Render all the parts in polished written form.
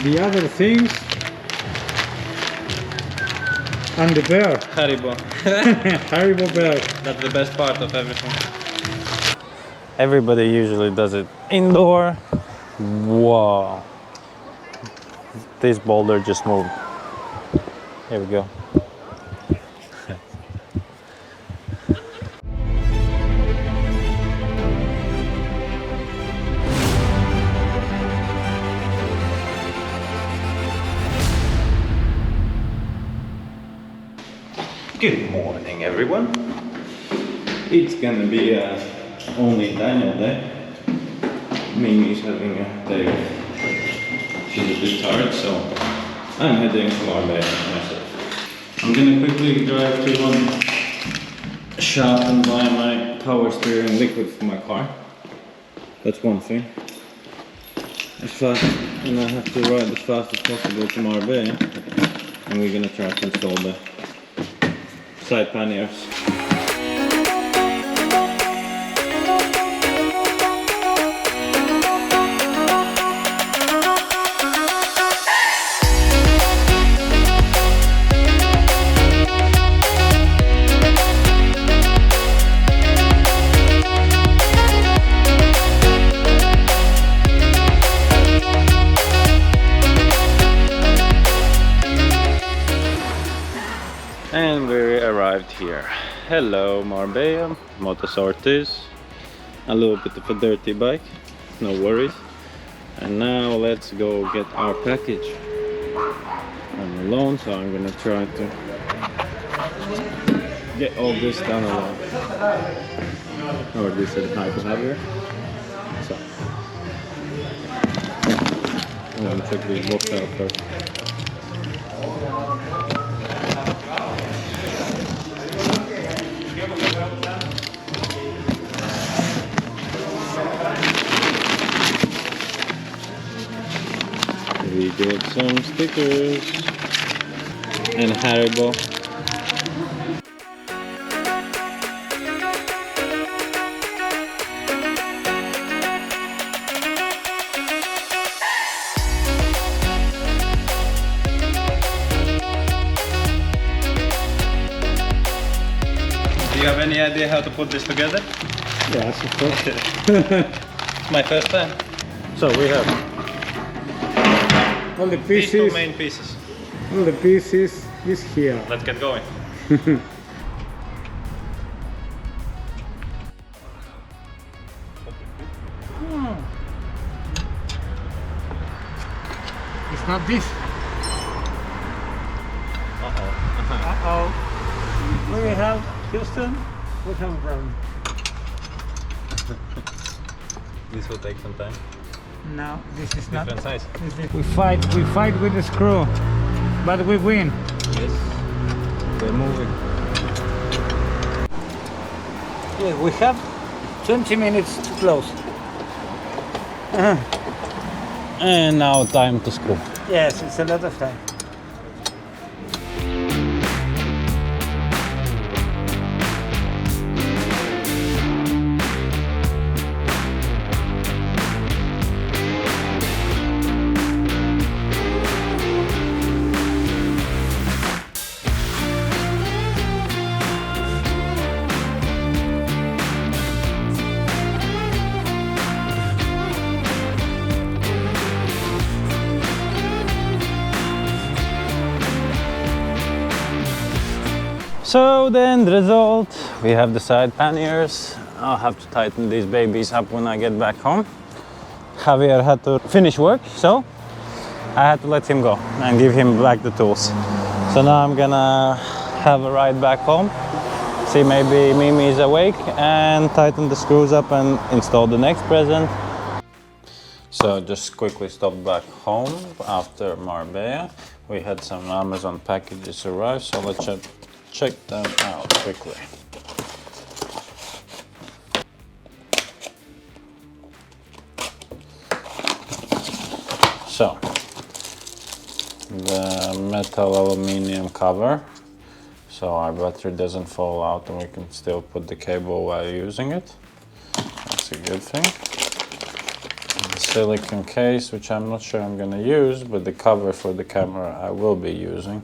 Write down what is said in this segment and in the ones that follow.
the other things, and the bear. Haribo. Haribo bear. That's the best part of everything. Everybody usually does it indoor. Wow. This boulder just moved. Here we go. Good morning, everyone. It's gonna be only Daniel day. Mimi's having a day off. She's a bit tired, so I'm heading to Marbella myself. I'm gonna quickly drive to one shop and buy my power steering liquid for my car. That's one thing. And I have to ride as fast as possible to Marbella, and we're gonna try to install the side panniers. And we arrived here. Hello Marbella, Motosortis. A little bit of a dirty bike, no worries. And now let's go get our package. I'm alone, so I'm gonna try to get all this done alone. Or this is high to have here. So I'm gonna check these box out first. We get some stickers and Haribo. Do you have any idea how to put this together? Yes, of course. My first time. So we have all the These two pieces. main pieces. All the pieces is here. Let's get going. It's not this. Uh-oh. We have Houston. We have from. This will take some time. No, this is not. Different size. We fight with the screw, but we win. Yes. We're moving. Yeah, we have 20 minutes to close. And now time to screw. Yes, it's a lot of time. So the end result, we have the side panniers. I'll have to tighten these babies up when I get back home. Javier had to finish work, so I had to let him go and give him back the tools. So now I'm gonna have a ride back home, see maybe Mimi is awake, and tighten the screws up and install the next present. So just quickly stopped back home after Marbella. We had some Amazon packages arrive, so let's check them out quickly. So the metal aluminium cover, so our battery doesn't fall out and we can still put the cable while using it. That's a good thing. And the silicone case, which I'm not sure I'm gonna use, but the cover for the camera I will be using.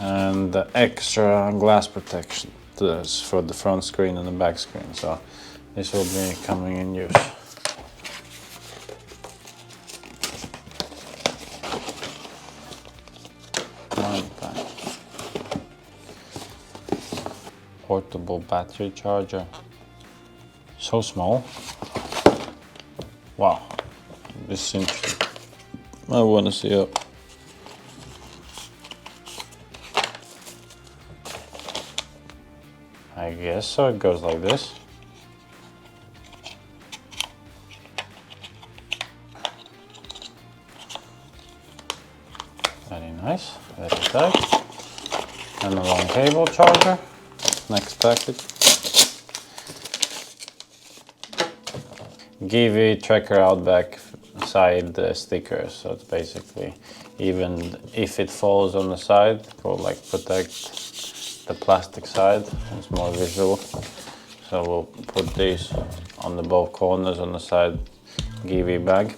And the extra glass protection for the front screen and the back screen. So this will be coming in use. Portable battery charger. So small. Wow, this is interesting. I want to see it. I guess so, it goes like this. Very nice, very tight. And a long cable charger. Next package. Givi Tracker Outback side sticker. So it's basically, even if it falls on the side, it will like protect the plastic side. It's more visual. So we'll put these on the both corners on the side Givi bag.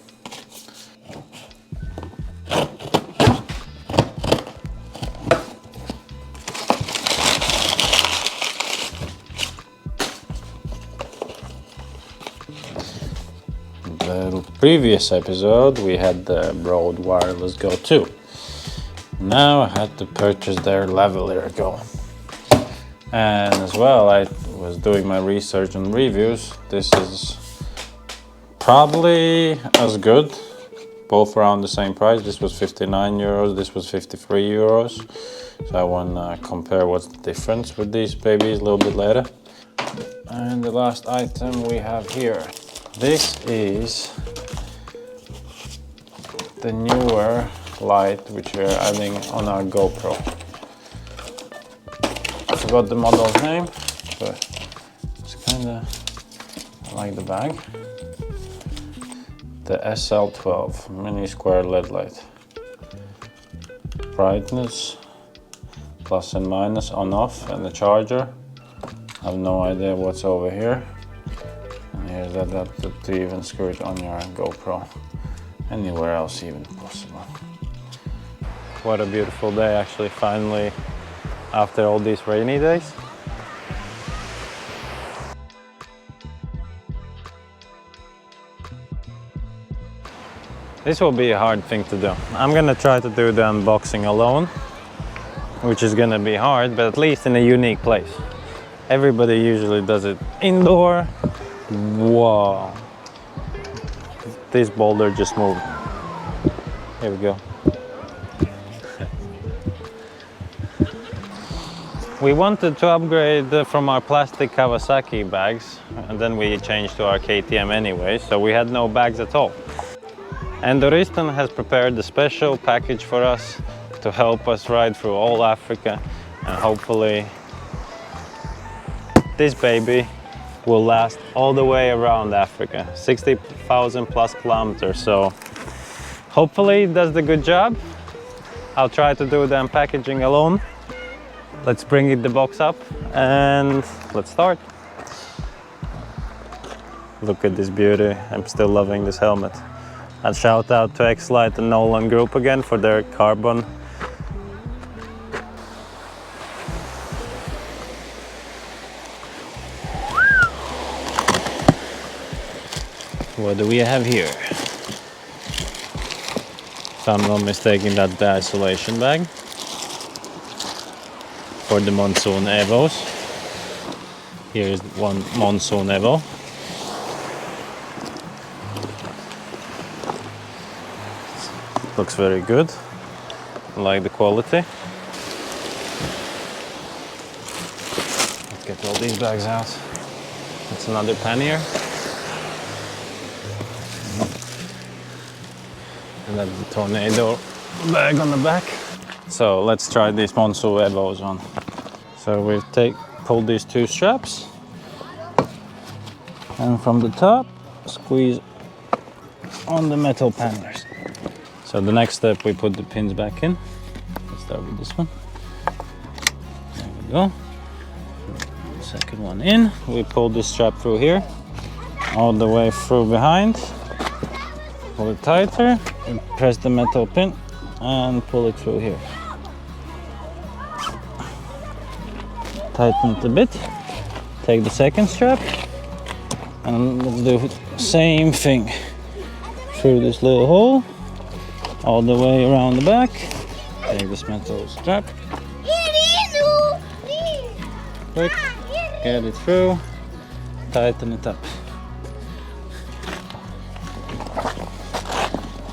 The previous episode we had the Rode Wireless Go 2. Now I had to purchase their lavalier Go. And as well, I was doing my research and reviews. This is probably as good, both around the same price. This was 59 euros, this was 53 euros. So I want to compare what's the difference with these babies a little bit later. And the last item we have here. This is the newer light which we are adding on our GoPro. I forgot the model's name, but it's kinda like the bag. The SL12 mini square LED light. Brightness, plus and minus, on off, and the charger. I have no idea what's over here. And here's the adapter to even screw it on your GoPro. Anywhere else even possible. What a beautiful day, actually, finally, after all these rainy days. This will be a hard thing to do. I'm gonna try to do the unboxing alone, which is gonna be hard, but at least in a unique place. Everybody usually does it indoor. Wow. This boulder just moved. Here we go. We wanted to upgrade from our plastic Kawasaki bags, and then we changed to our KTM anyway, so we had no bags at all. Enduristan has prepared a special package for us to help us ride through all Africa, and hopefully this baby will last all the way around Africa, 60,000 plus kilometers. So hopefully it does the good job. I'll try to do the unpackaging alone. Let's bring the box up and let's start. Look at this beauty. I'm still loving this helmet. And shout out to X-Lite and Nolan Group again for their carbon. What do we have here? If I'm not mistaken, that's the isolation bag for the Monsoon Evos. Here is one Monsoon Evo. Looks very good. I like the quality. Let's get all these bags out. That's another Pannier. And that's the Tornado bag on the back. So let's try these Monsoon Evos on. So we've pulled these two straps, and from the top squeeze on the metal panniers. So the next step, we put the pins back in. Let's start with this one. There we go. The second one in. We pull this strap through here, all the way through behind, Pull it tighter, and press the metal pin and pull it through here. Tighten it a bit. Take the second strap and let's do the same thing through this little hole all the way around the back. Take this metal strap. Quick, get it through, tighten it up.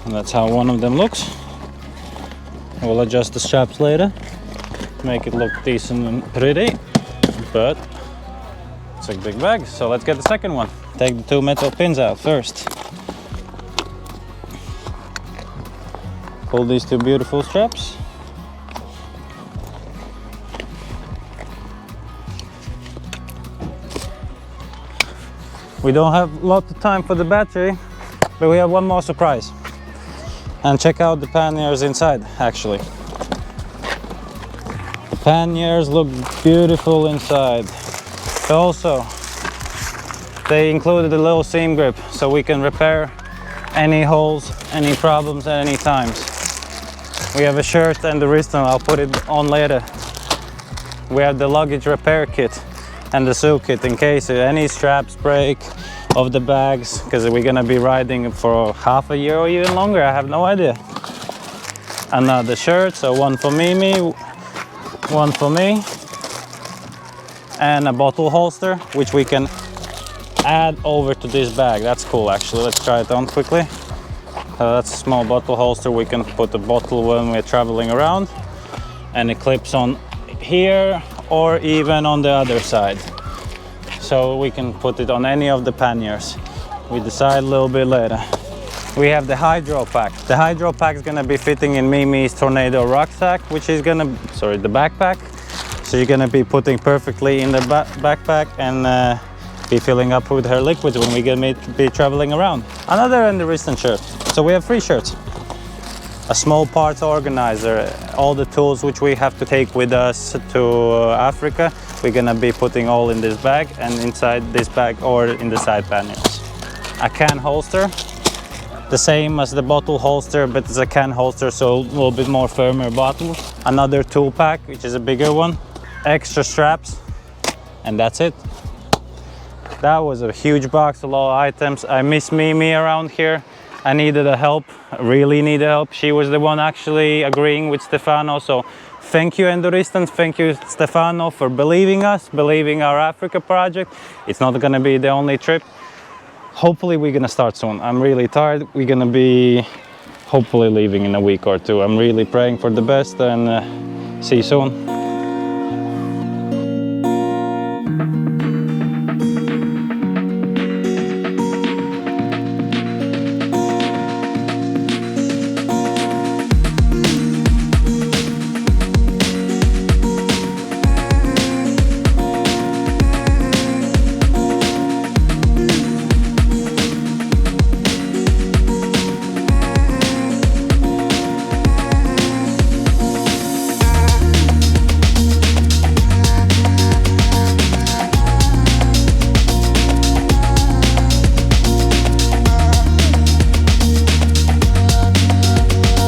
And that's how one of them looks. We'll adjust the straps later to make it look decent and pretty, but it's a big bag, so let's get the second one. Take the two metal pins out first. Pull these two beautiful straps. We don't have a lot of time for the battery, but we have one more surprise. And check out the panniers inside, actually. The panniers look beautiful inside. Also, they included a little seam grip, so we can repair any holes, any problems at any times. We have a shirt and the Enduristan, I'll put it on later. We have the luggage repair kit and the sew kit in case any straps break of the bags, because we're gonna be riding for half a year or even longer, I have no idea. Another shirt, so one for Mimi, one for me, and a bottle holster, which we can add over to this bag. That's cool, actually. Let's try it on quickly. That's a small bottle holster. We can put the bottle when we're traveling around, and it clips on here or even on the other side. So we can put it on any of the panniers. We decide a little bit later. We have the hydro pack. The hydro pack is gonna be fitting in Mimi's Tornado rucksack, which is gonna, the backpack. So you're gonna be putting perfectly in the backpack and be filling up with her liquids when we're gonna be traveling around. Another Enduristan shirt. So we have 3 shirts. A small parts organizer, all the tools which we have to take with us to Africa, we're gonna be putting all in this bag and inside this bag or in the side panniers. A can holster, the same as the bottle holster, but it's a can holster, so a little bit more firmer bottle. Another tool pack, which is a bigger one. Extra straps, and that's it. That was a huge box, a lot of items. I miss Mimi around here. I needed a help, really needed help. She was the one actually agreeing with Stefano. So thank you, Enduristan. Thank you, Stefano, for believing us, believing our Africa project. It's not gonna be the only trip. Hopefully we're gonna start soon. I'm really tired. We're gonna be hopefully leaving in a week or two. I'm really praying for the best and see you soon.